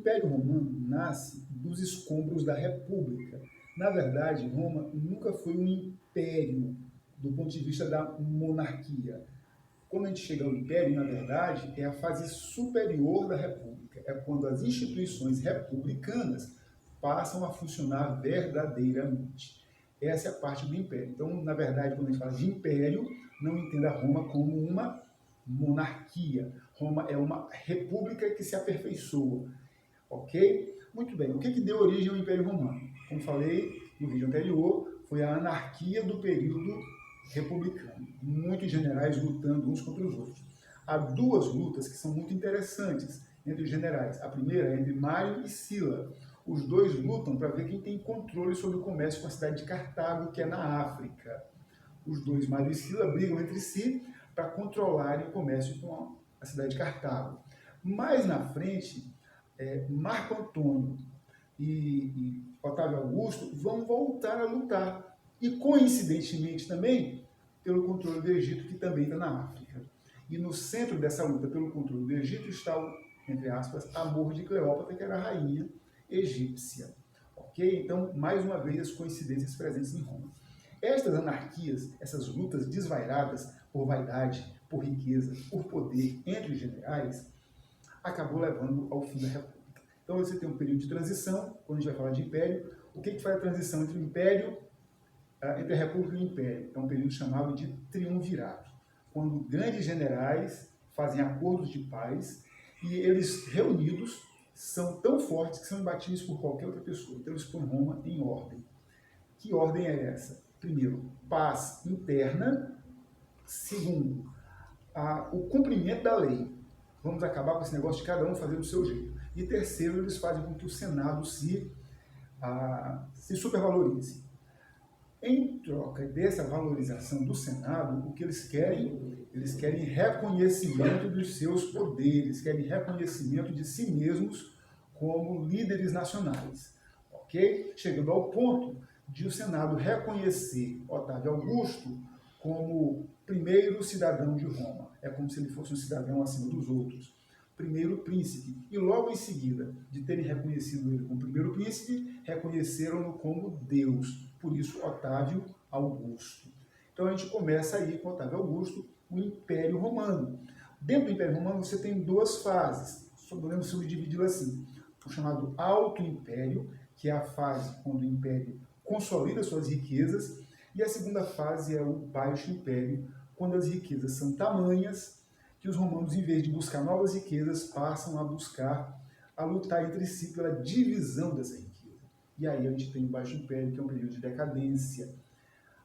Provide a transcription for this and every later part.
Império Romano nasce dos escombros da República. Na verdade, Roma nunca foi um império do ponto de vista da monarquia. Quando a gente chega ao império, na verdade, é a fase superior da república. É quando as instituições republicanas passam a funcionar verdadeiramente. Essa é a parte do império. Então, na verdade, quando a gente fala de império, não entenda Roma como uma monarquia. Roma é uma república que se aperfeiçoa. Ok? Muito bem. O que deu origem ao Império Romano? Como falei no vídeo anterior, foi a anarquia do período republicano. Muitos generais lutando uns contra os outros. Há duas lutas que são muito interessantes entre os generais. A primeira é entre Mário e Sila. Os dois lutam para ver quem tem controle sobre o comércio com a cidade de Cartago, que é na África. Os dois, Mário e Sila, brigam entre si para controlarem o comércio com a cidade de Cartago. Mais na frente, Marco Antônio e Otávio Augusto vão voltar a lutar. E, coincidentemente também, pelo controle do Egito, que também está na África. E no centro dessa luta pelo controle do Egito está o, entre aspas, amor de Cleópatra, que era a rainha egípcia. Ok? Então, mais uma vez, as coincidências presentes em Roma. Estas anarquias, essas lutas desvairadas por vaidade, por riqueza, por poder entre os generais, acabou levando ao fim da República. Então você tem um período de transição, quando a gente vai falar de império. O que faz a transição entre o império, entre a República e o Império? É um período chamado de triunvirato, quando grandes generais fazem acordos de paz e eles, reunidos, são tão fortes que são imbatíveis por qualquer outra pessoa. Então eles põem Roma em ordem. Que ordem é essa? Primeiro, paz interna. Segundo, o cumprimento da lei. Vamos acabar com esse negócio de cada um fazer do seu jeito. E terceiro, eles fazem com que o Senado se supervalorize. Em troca dessa valorização do Senado, o que eles querem? Eles querem reconhecimento dos seus poderes, querem reconhecimento de si mesmos como líderes nacionais. Ok? Chegando ao ponto de o Senado reconhecer Otávio Augusto como primeiro cidadão de Roma. É como se ele fosse um cidadão acima dos outros. Primeiro príncipe. E logo em seguida, de terem reconhecido ele como primeiro príncipe, reconheceram-no como Deus. Por isso, Otávio Augusto. Então a gente começa aí com Otávio Augusto, o Império Romano. Dentro do Império Romano você tem duas fases. Só podemos subdividi-lo assim. O chamado Alto Império, que é a fase quando o Império consolida suas riquezas, e a segunda fase é o Baixo Império, quando as riquezas são tamanhas que os romanos, em vez de buscar novas riquezas, passam a lutar entre si pela divisão dessa riqueza. E aí a gente tem o Baixo Império, que é um período de decadência.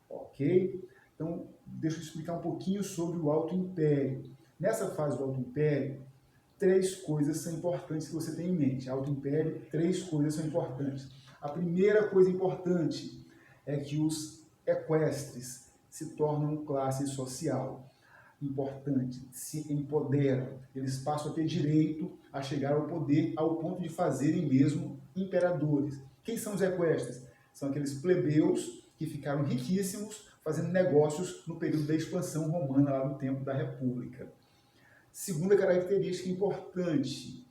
Ok? Então, deixa eu explicar um pouquinho sobre o Alto Império. Nessa fase do Alto Império, três coisas são importantes que você tem em mente. Alto Império, três coisas são importantes. A primeira coisa importante é que os equestres se tornam classe social importante, se empoderam, eles passam a ter direito a chegar ao poder ao ponto de fazerem mesmo imperadores. Quem são os equestres? São aqueles plebeus que ficaram riquíssimos fazendo negócios no período da expansão romana, lá no tempo da República. Segunda característica importante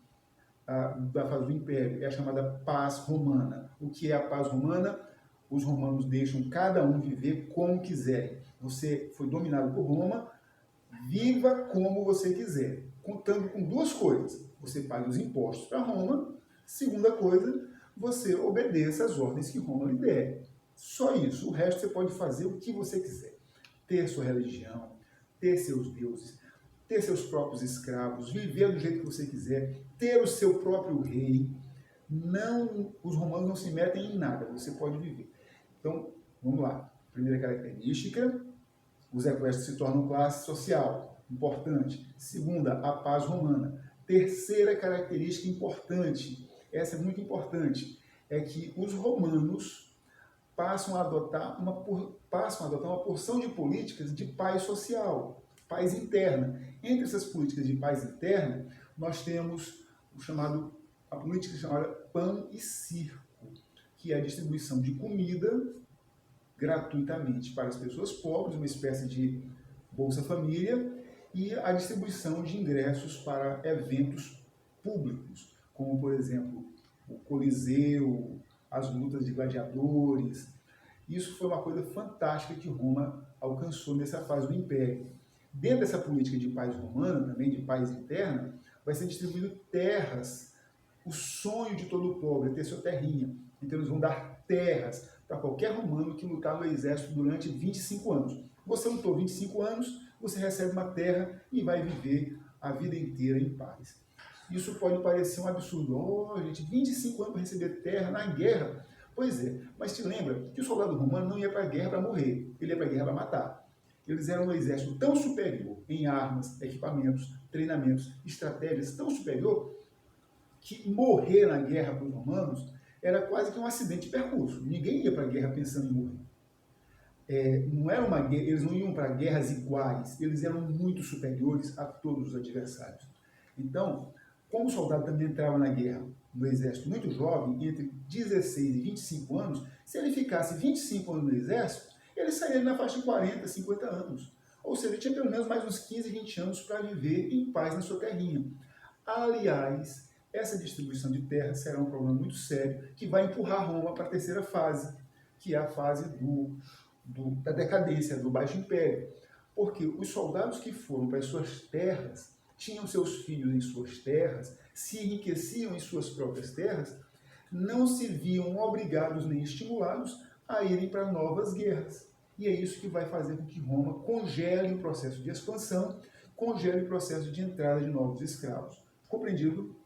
da fase do Império é a chamada paz romana. O que é a paz romana? Os romanos deixam cada um viver como quiserem. Você foi dominado por Roma, viva como você quiser, contando com duas coisas. Você paga os impostos para Roma. Segunda coisa, você obedeça às ordens que Roma lhe der. Só isso. O resto você pode fazer o que você quiser. Ter sua religião, ter seus deuses, ter seus próprios escravos, viver do jeito que você quiser, ter o seu próprio rei. Não, os romanos não se metem em nada, você pode viver. Então, vamos lá. Primeira característica, os equestres se tornam classe social, importante. Segunda, a paz romana. Terceira característica importante, essa é muito importante, é que os romanos passam a adotar uma porção de políticas de paz social, paz interna. Entre essas políticas de paz interna, nós temos a política chamada pão e circo, que é a distribuição de comida gratuitamente para as pessoas pobres, uma espécie de Bolsa Família, e a distribuição de ingressos para eventos públicos, como, por exemplo, o Coliseu, as lutas de gladiadores. Isso foi uma coisa fantástica que Roma alcançou nessa fase do Império. Dentro dessa política de paz romana, também de paz interna, vai ser distribuído terras. O sonho de todo pobre é ter sua terrinha. Então eles vão dar terras para qualquer romano que lutar no exército durante 25 anos. Você lutou 25 anos, você recebe uma terra e vai viver a vida inteira em paz. Isso pode parecer um absurdo. Oh, gente, 25 anos para receber terra na guerra. Pois é, mas te lembra que o soldado romano não ia para a guerra para morrer, ele ia para a guerra para matar. Eles eram um exército tão superior em armas, equipamentos, treinamentos, estratégias tão superior que morrer na guerra para os romanos era quase que um acidente de percurso. Ninguém ia para a guerra pensando em morrer. Não era uma guerra, eles não iam para guerras iguais, eles eram muito superiores a todos os adversários. Então, como o soldado também entrava na guerra no exército muito jovem, entre 16 e 25 anos, se ele ficasse 25 anos no exército, ele sairia na faixa de 40, 50 anos. Ou seja, ele tinha pelo menos mais uns 15, 20 anos para viver em paz na sua terrinha. Aliás, essa distribuição de terra será um problema muito sério que vai empurrar Roma para a terceira fase, que é a fase da decadência, do Baixo Império. Porque os soldados que foram para as suas terras, tinham seus filhos em suas terras, se enriqueciam em suas próprias terras, não se viam obrigados nem estimulados a irem para novas guerras. E é isso que vai fazer com que Roma congele o processo de expansão, congele o processo de entrada de novos escravos. Compreendido?